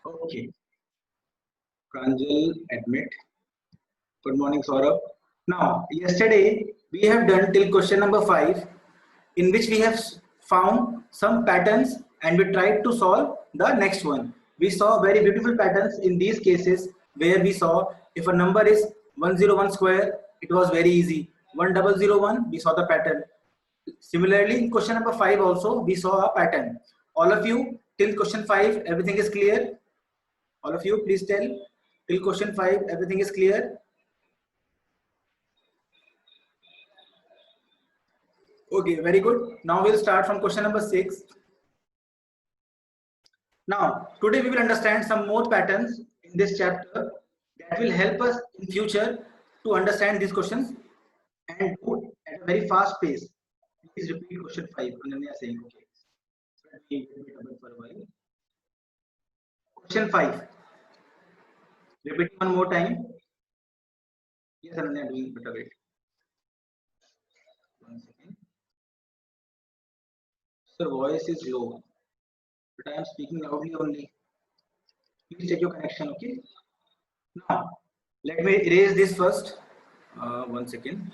Okay. Pranjal, admit. Good morning, Saurabh. Now, yesterday we have done till question number 5, in which we have found some patterns and we tried to solve the next one. We saw very beautiful patterns in these cases where we saw if a number is 101 square, it was very easy. 1001, we saw the pattern. Similarly, in question number 5 also, we saw a pattern. All of you, till question 5, everything is clear? All of you, please tell. Till question 5, everything is clear? Okay, very good. Now we'll start from question number 6. Now, today we will understand some more patterns in this chapter that will help us in future to understand these questions and do it at a very fast pace. Please repeat question 5. Ananya saying, okay. Let me wait for a while. Question 5. Repeat one more time. Yes, Ananya, doing better. Wait. 1 second. Sir, voice is low, but I am speaking loudly only. Please check your connection, okay? Now, let me erase this first. 1 second.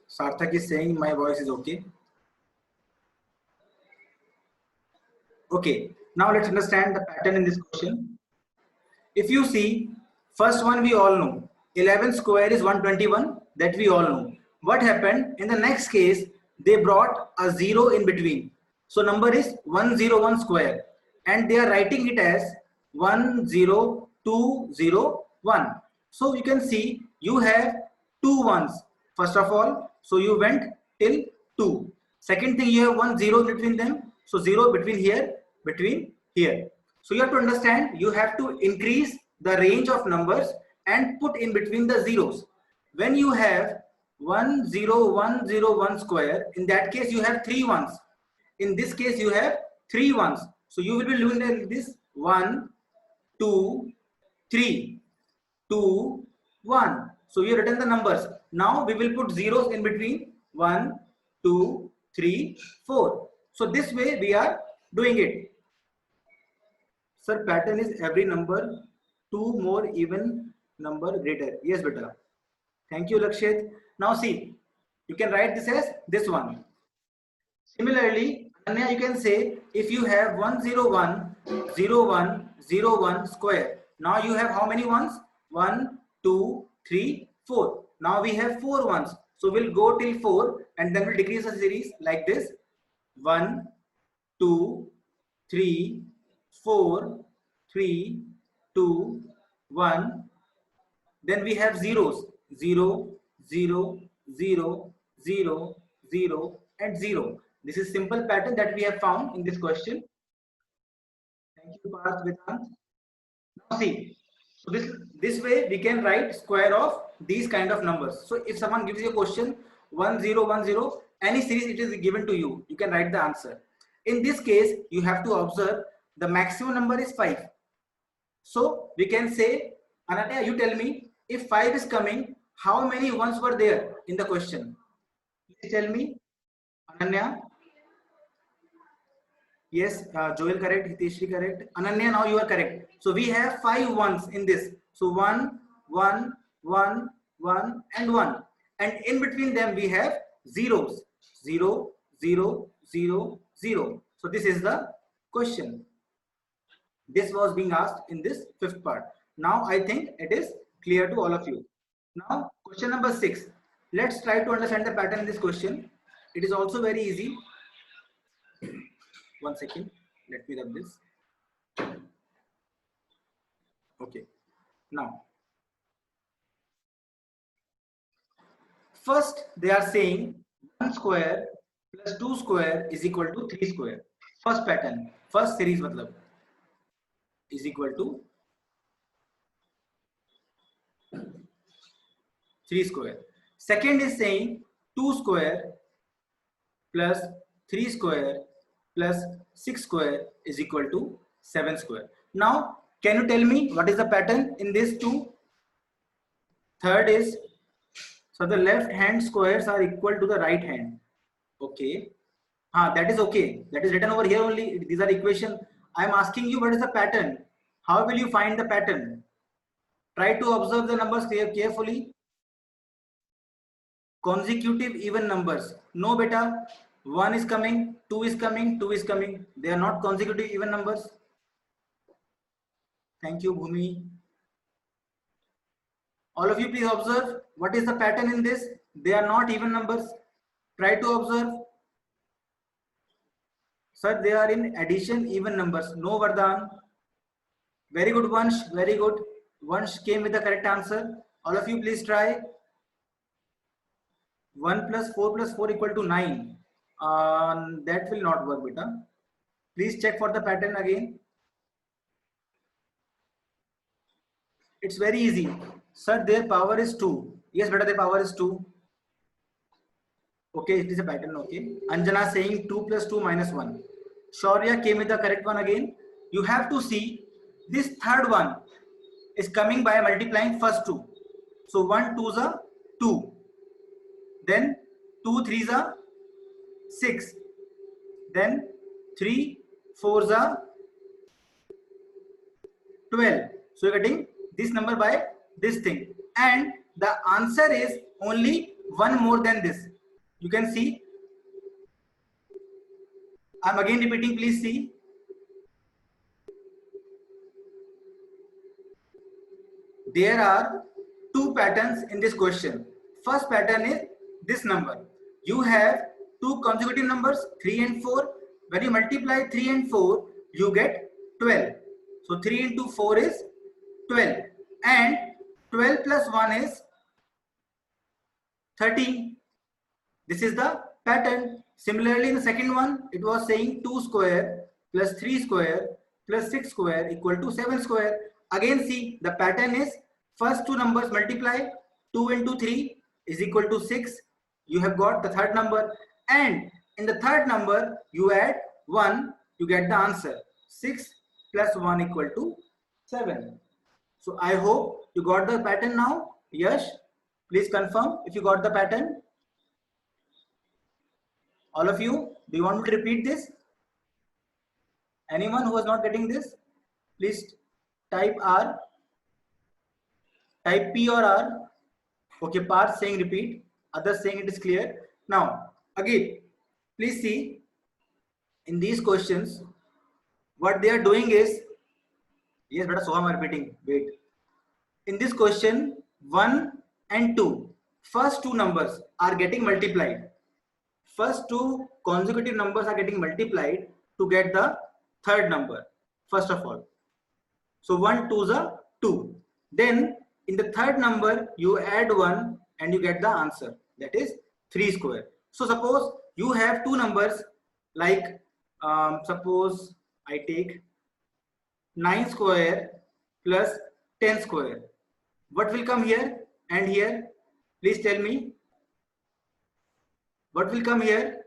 Sarthak is saying my voice is okay. Okay, now let's understand the pattern in this question. If you see, first one we all know, 11 square is 121, that we all know. What happened in the next case, they brought a 0 in between. So number is 101 square and they are writing it as 10201. So you can see you have two ones first of all, so you went till 2. Second thing, you have 1 0 between them, so 0 between here, between here. So you have to understand, you have to increase the range of numbers and put in between the zeros. When you have 10101 square, in that case you have 3 ones. In this case you have 3 ones. So you will be doing like this: 1, 2, 3, 2, 1. So you have written the numbers. Now we will put zeros in between: 1, 2, 3, 4. So this way we are doing it. Sir, pattern is every number 2 more even number greater. Yes, beta. Thank you, Lakshit. Now see, you can write this as this one. Similarly, Anya, you can say if you have 101, 01, 01 square. Now you have how many ones? 1, 2, 3, 4. Now we have 4 ones. So we'll go till 4 and then we'll decrease the series like this: 1, 2, 3, 4, 3, 2, 1. Then we have zeros: 0, 0, 0, 0, 0, and 0. This is simple pattern that we have found in this question. Thank you, Parth Vedant. Now see, so this way we can write square of these kind of numbers. So if someone gives you a question 1010, any series it is given to you, you can write the answer. In this case, you have to observe the maximum number is 5. So we can say, Ananya, you tell me, if 5 is coming, how many ones were there in the question? Please tell me, Ananya. Yes, Joel correct, Hiteshri correct. Ananya, now you are correct. So we have 5 ones in this. So 1, 1, 1, 1, and 1. And in between them we have zeros: 0, 0, 0, 0. So this is the question. This was being asked in this 5th part. Now I think it is clear to all of you. Now question number 6. Let's try to understand the pattern in this question. It is also very easy. 1 second, let me rub this. Okay, now first they are saying 1 square plus 2 square is equal to 3 square. First pattern, first series matlab is equal to 3 square. Second is saying 2 square plus 3 square plus 6 square is equal to 7 square. Now, can you tell me what is the pattern in these two? Third is, so the left hand squares are equal to the right hand. Okay. That is okay. That is written over here only. These are equation. I am asking you what is the pattern. How will you find the pattern? Try to observe the numbers carefully. Consecutive even numbers. No beta. 1 is coming, 2 is coming, 2 is coming. They are not consecutive even numbers. Thank you, Bhumi. All of you please observe what is the pattern in this. They are not even numbers. Try to observe. Sir, they are in addition even numbers. No, Vardhan. Very good, Vansh. Very good. Vansh came with the correct answer. All of you please try. 1 plus 4 plus 4 equal to 9. That will not work, beta. Please check for the pattern again. It's very easy. Sir, their power is 2. Yes, beta, their power is 2. Okay, it is a pattern. Okay. Anjana saying 2 plus 2 minus 1. Shaurya came with the correct one again. You have to see this third one is coming by multiplying first 2. So 1 2s are 2. Then 2 3s are 6. Then 3 4s are 12. So you're getting this number by this thing. And the answer is only one more than this. You can see. I'm again repeating, please see. There are two patterns in this question. First pattern is this number. You have two consecutive numbers, 3 and 4. When you multiply 3 and 4, you get 12. So 3 into 4 is 12. And 12 plus 1 is 13. This is the pattern. Similarly, in the second one, it was saying 2 square plus 3 square plus 6 square equal to 7 square. Again, see, the pattern is first two numbers multiply. 2 into 3 is equal to 6. You have got the third number. And in the third number, you add 1, you get the answer. 6 plus 1 equal to 7. So I hope you got the pattern now. Yash, please confirm if you got the pattern. All of you, do you want me to repeat this? Anyone who is not getting this, please type R, type P or R. Okay, Parth saying repeat, others saying it is clear. Now, again, please see in these questions, what they are doing is, yes, beta, so I'm repeating, wait. In this question, 1 and 2, first two numbers are getting multiplied. First two consecutive numbers are getting multiplied to get the third number, first of all. So 1 2 is a 2. Then in the third number, you add 1 and you get the answer. That is 3 square. So suppose you have two numbers like, suppose I take 9 square plus 10 square. What will come here and here? Please tell me. What will come here?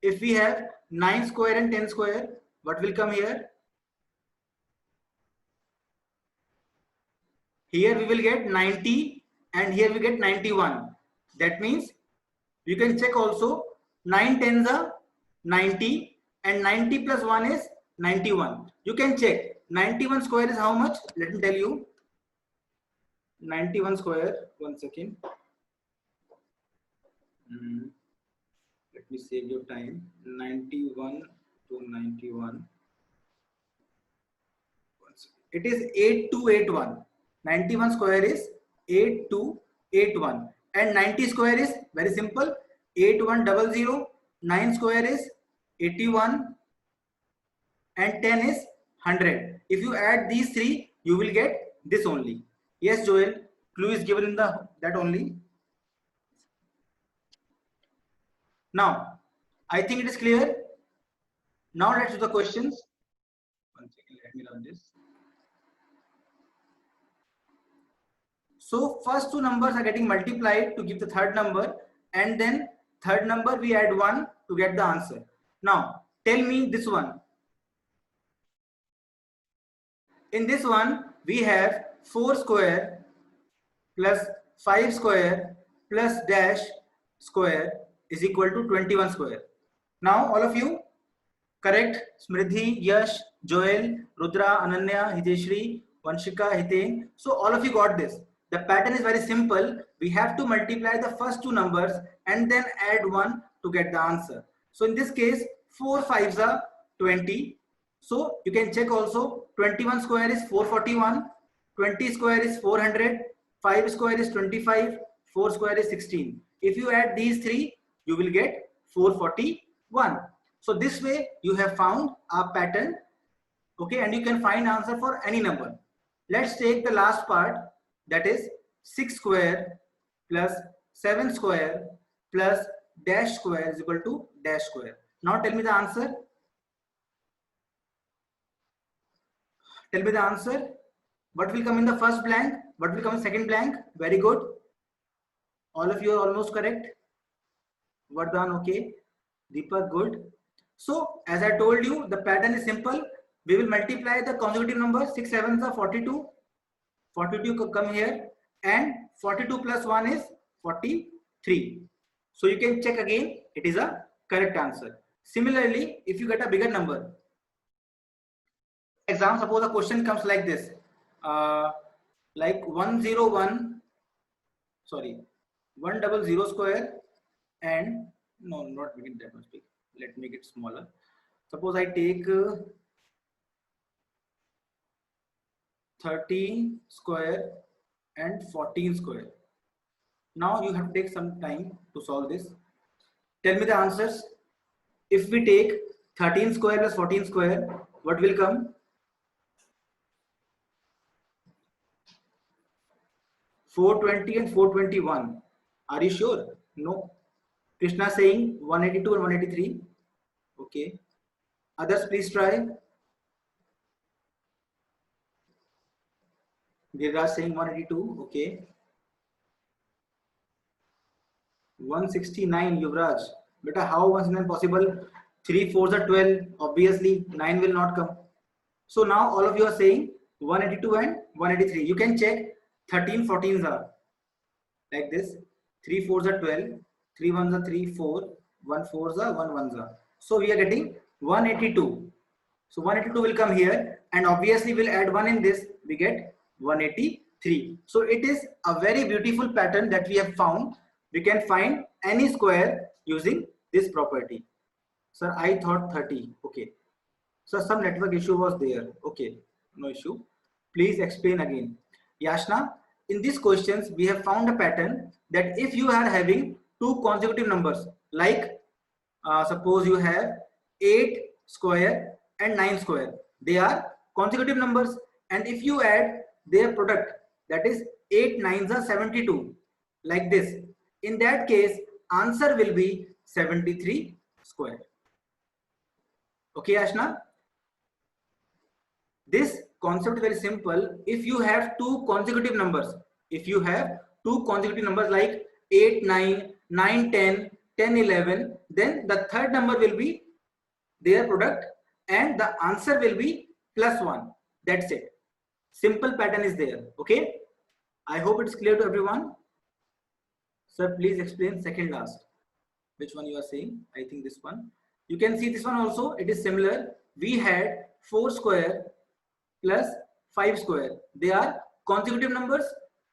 If we have 9 square and 10 square, what will come here? Here we will get 90 and here we get 91. That means you can check also 9 tens are 90 and 90 plus 1 is 91. You can check 91 square is how much? Let me tell you. 91 square, 1 second. Let me save your time. 91 to 91. It is 8281. 91 square is 8281 and 90 square is very simple, 8100. 9 square is 81 and 10 is 100. If you add these three, you will get this only. Yes, Joel, clue is given in the that only. Now, I think it is clear. Now let's do the questions. One second, let me run this. So first two numbers are getting multiplied to give the third number, and then third number we add 1 to get the answer. Now tell me this one. In this one we have 4 square plus 5 square plus dash square is equal to 21 square. Now all of you correct. Smriddhi, Yash, Joel, Rudra, Ananya, Hideshri, Vanshika, Hiten. So all of you got this. The pattern is very simple. We have to multiply the first two numbers and then add 1 to get the answer. So in this case, 4 5s are 20. So you can check also 21 square is 441, 20 square is 400, 5 square is 25, 4 square is 16. If you add these three, you will get 441. So this way you have found a pattern, okay, and you can find answer for any number. Let's take the last part, that is 6 square plus 7 square plus dash square is equal to dash square. Now tell me the answer. Tell me the answer. What will come in the first blank? What will come in second blank? Very good. All of you are almost correct. Vardhan, okay. Deepak, good. So as I told you, the pattern is simple. We will multiply the consecutive numbers. 6 7s are 42. 42 could come here, and 42 plus 1 is 43. So you can check again. It is a correct answer. Similarly, if you get a bigger number, example, suppose a question comes like this, like 100 square and no, not make it that much big. Let me make it smaller. Suppose I take 13 square and 14 square. Now you have to take some time to solve this. Tell me the answers. If we take 13 square plus 14 square, what will come? 420 and 421. Are you sure? No. Krishna saying 182 and 183. Okay. Others, please try. Giriraj saying 182. Okay. 169. Yuvraj. Beta, how 169 possible? 3 4s are 12. Obviously, 9 will not come. So now all of you are saying 182 and 183. You can check 13 14s are like this. 3 4s are 12. 3 1s are 3 4. 1 4s are 1 1s are. So we are getting 182. So 182 will come here, and obviously we'll add 1 in this. We get 183. So it is a very beautiful pattern that we have found. We can find any square using this property. Sir, I thought 30. Okay. So some network issue was there. Okay, no issue. Please explain again. Yashna, in these questions, we have found a pattern that if you are having two consecutive numbers, like suppose you have 8 square and 9 square, they are consecutive numbers, and if you add their product, that is 8 9s are 72, like this, in that case answer will be 73 square. Okay, Ashna, this concept is very simple. If you have two consecutive numbers, like 8 9 9 10 10 11, then the third number will be their product and the answer will be +1. That's it. Simple pattern is there. Okay, I hope it's clear to everyone. Sir, please explain second last. Which one you are saying? I think this one. You can see this one also. It is similar. We had 4 square plus 5 square. They are consecutive numbers.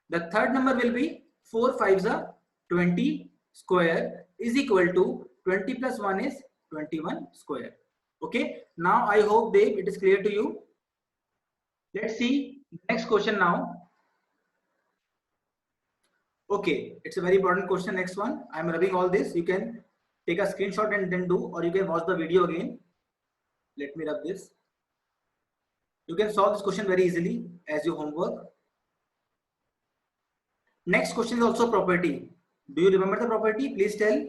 The third number will be 4 5s are 20 square is equal to 20 plus 1 is 21 square. Okay. Now I hope Dave, it is clear to you. Let's see the next question now. Okay, it's a very important question. Next one. I'm rubbing all this. You can take a screenshot and then do, or you can watch the video again. Let me rub this. You can solve this question very easily as your homework. Next question is also property. Do you remember the property? Please tell.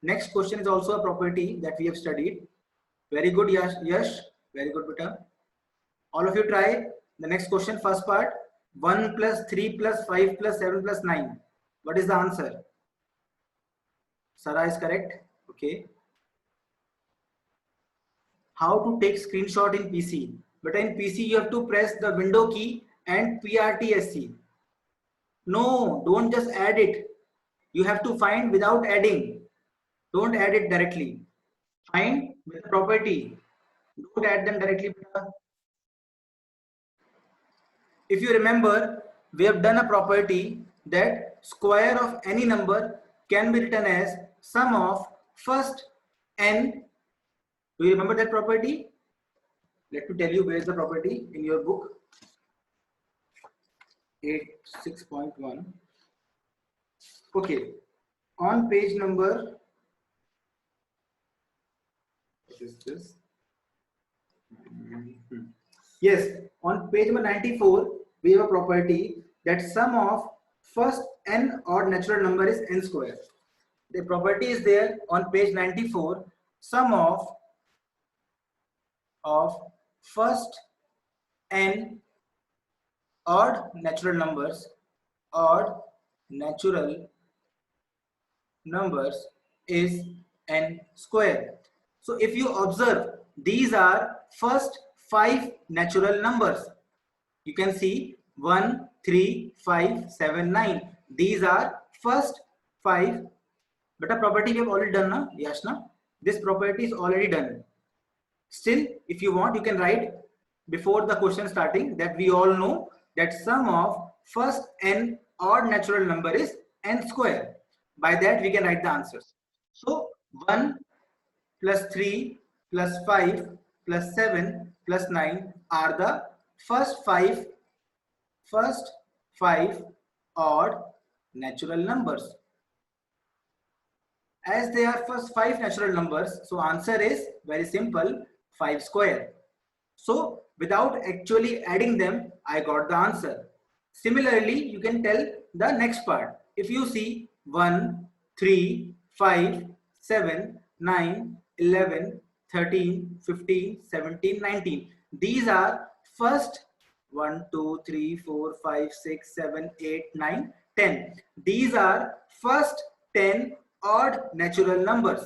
Next question is also a property that we have studied. Very good, Yash. Very good, beta. All of you try the next question. First part. 1 plus 3 plus 5 plus 7 plus 9. What is the answer? Sarah is correct. Okay. How to take screenshot in PC? But in PC you have to press the window key and PRTSC. No, don't just add it. You have to find without adding. Don't add it directly. Find with the property. Don't add them directly. If you remember, we have done a property that square of any number can be written as sum of first n. Do you remember that property? Let me tell you where is the property in your book. 6.1. Okay, on page number, what is this? Yes, on page number 94, we have a property that sum of first n odd natural number is n square. The property is there on page 94. Sum of first n odd natural numbers is n square. So if you observe, these are first 5 natural numbers. You can see 1, 3, 5, 7, 9. These are first 5. But a property we have already done, na? Yashna? This property is already done. Still, if you want, you can write before the question starting that we all know that sum of first n odd natural number is n square. By that, we can write the answers. So, 1 plus 3 plus 5 plus 7 plus 9 are the first five odd natural numbers. As they are first 5 natural numbers, so answer is very simple, 5 square. So without actually adding them, I got the answer. Similarly, you can tell the next part. If you see 1, 3, 5, 7, 9, 11, 13, 15, 17, 19. These are first 1, 2, 3, 4, 5, 6, 7, 8, 9, 10. These are first 10 odd natural numbers.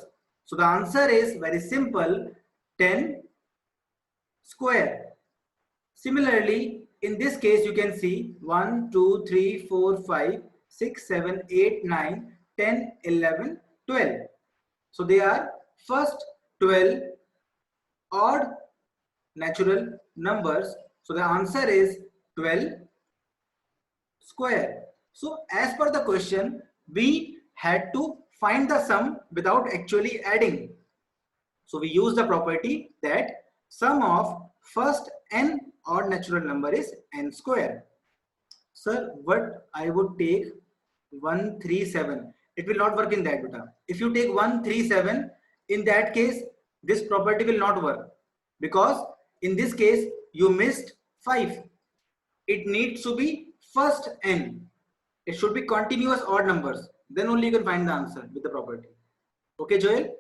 So the answer is very simple, 10 square. Similarly, in this case, you can see 1, 2, 3, 4, 5, 6, 7, 8, 9, 10, 11, 12. So they are first 12 odd natural numbers. So the answer is 12 square. So as per the question, we had to find the sum without actually adding. So we use the property that sum of first n odd natural number is n square. Sir, what I would take 137. It will not work in that, beta. If you take 137, in that case, this property will not work because in this case you missed 5. It needs to be first n. It should be continuous odd numbers. Then only you can find the answer with the property. Okay, Joel?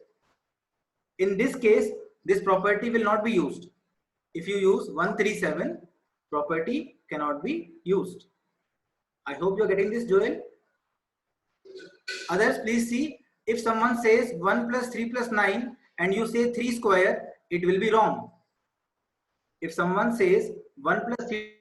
In this case, this property will not be used. If you use 137, property cannot be used. I hope you're getting this, Joel. Others, please see, if someone says 1 plus 3 plus 9 and you say 3 square, it will be wrong. If someone says 1 plus 3